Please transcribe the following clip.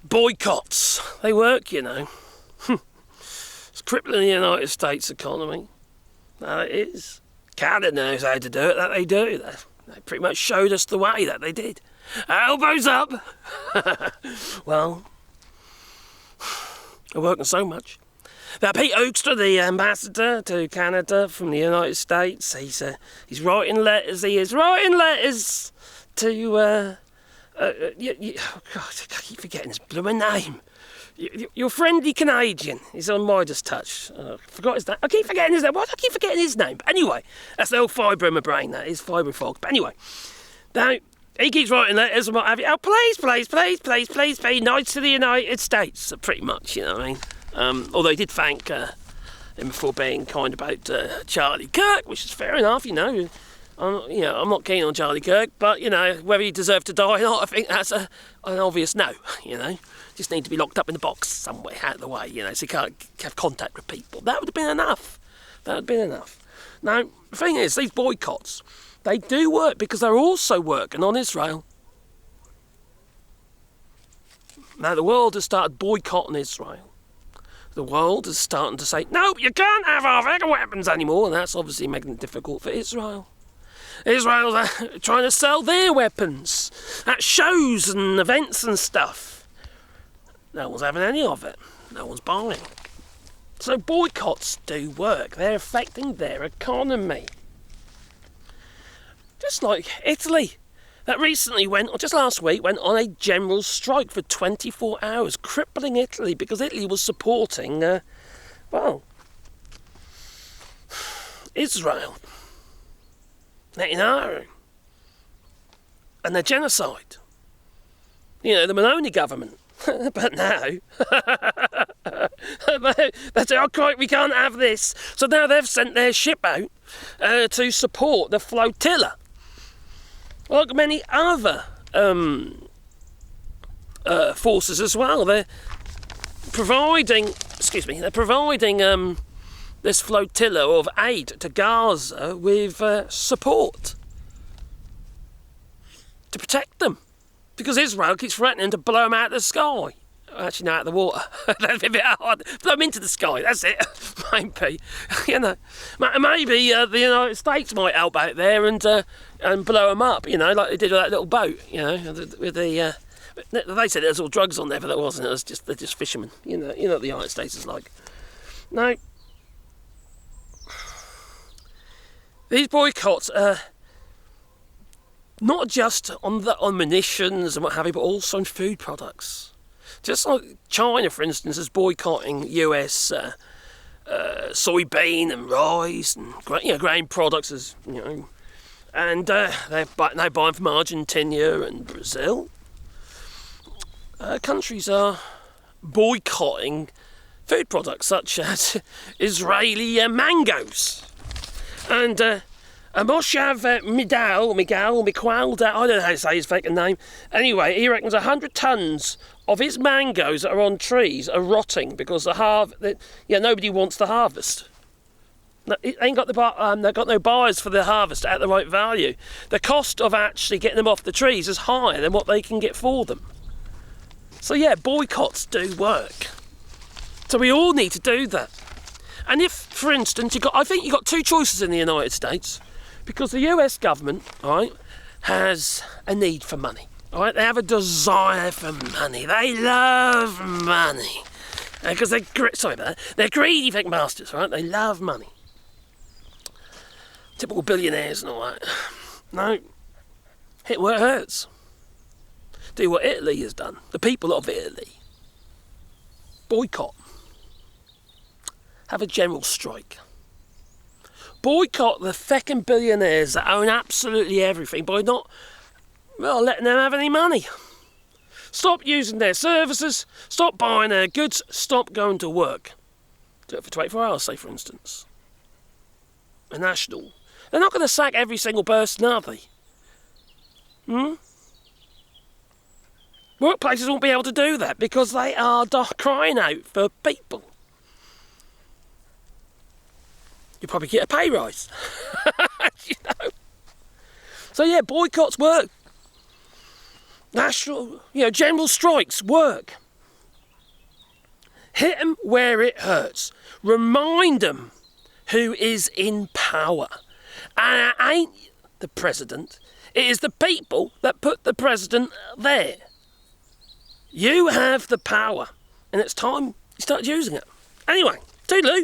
Boycotts. They work, you know. It's crippling the United States economy. No, it is. Canada knows how to do it, that they do. They pretty much showed us the way that they did. Elbows up! Well, they're working so much. Now, Pete Hoekstra, the ambassador to Canada from the United States, he's writing letters. He is writing letters to, oh God, I keep forgetting his blooming name. Your friendly Canadian. He's on Midas Touch. I forgot his name. I keep forgetting his name. Why do I keep forgetting his name? But anyway, that's the old fibre in my brain, that is fibre fog. But anyway, now, he keeps writing letters and what have you. Oh, please, be nice to the United States, pretty much, you know what I mean? Although he did thank him for being kind about Charlie Kirk, which is fair enough, you know. I'm not keen on Charlie Kirk, but, you know, whether he deserved to die or not, I think that's an obvious no, you know. Just need to be locked up in the box somewhere out of the way, you know, so he can't have contact with people. That would have been enough. Now, the thing is, these boycotts, they do work because they're also working on Israel. Now, the world has started boycotting Israel. The world is starting to say, no, you can't have our mega weapons anymore, and that's obviously making it difficult for Israel. Israel's trying to sell their weapons at shows and events and stuff. No one's having any of it. No one's buying. So boycotts do work. They're affecting their economy. Just like Italy, that recently just last week, went on a general strike for 24 hours, crippling Italy because Italy was supporting, Israel. Netanyahu. And their genocide. You know, the Meloni government. But now, they say, oh, quite, we can't have this. So now they've sent their ship out to support the flotilla. Like many other forces as well. They're providing this flotilla of aid to Gaza with support to protect them. Because Israel keeps threatening to blow them out of the sky. Actually, no, out of the water. That'd be a bit hard. Blow them into the sky, that's it. Maybe. You know, maybe the United States might help out there and blow them up, you know, like they did with that little boat, you know, with the... they said there was all drugs on there, but that wasn't. They're just fishermen. You know what the United States is like. Now, these boycotts are not just on munitions and what have you, but also on food products. Just like China, for instance, is boycotting US soybean and rice and grain products, as you know, and they're now buying from Argentina and Brazil. Countries are boycotting food products such as Israeli mangoes and. Moshav Miquel, I don't know how to say his fucking name. Anyway, he reckons 100 tons of his mangoes that are on trees are rotting because nobody wants the harvest. They ain't got they've got no buyers for the harvest at the right value. The cost of actually getting them off the trees is higher than what they can get for them. So yeah, boycotts do work. So we all need to do that. And if, for instance, I think you've got two choices in the United States. Because the US government, all right, has a need for money. All right, they have a desire for money. They love money. Because they're greedy fake bastards, right? They love money. Typical billionaires and all that. No, hit where it hurts. Do what Italy has done. The people of Italy. Boycott. Have a general strike. Boycott the feckin' billionaires that own absolutely everything by not letting them have any money. Stop using their services, stop buying their goods, stop going to work. Do it for 24 hours, say, for instance. A national. They're not going to sack every single person, are they? Workplaces won't be able to do that because they are crying out for people. You probably get a pay rise. You know. So yeah, boycotts work. General strikes work. Hit them where it hurts. Remind them who is in power. And it ain't the president. It is the people that put the president there. You have the power, and it's time you start using it. Anyway, toodaloo.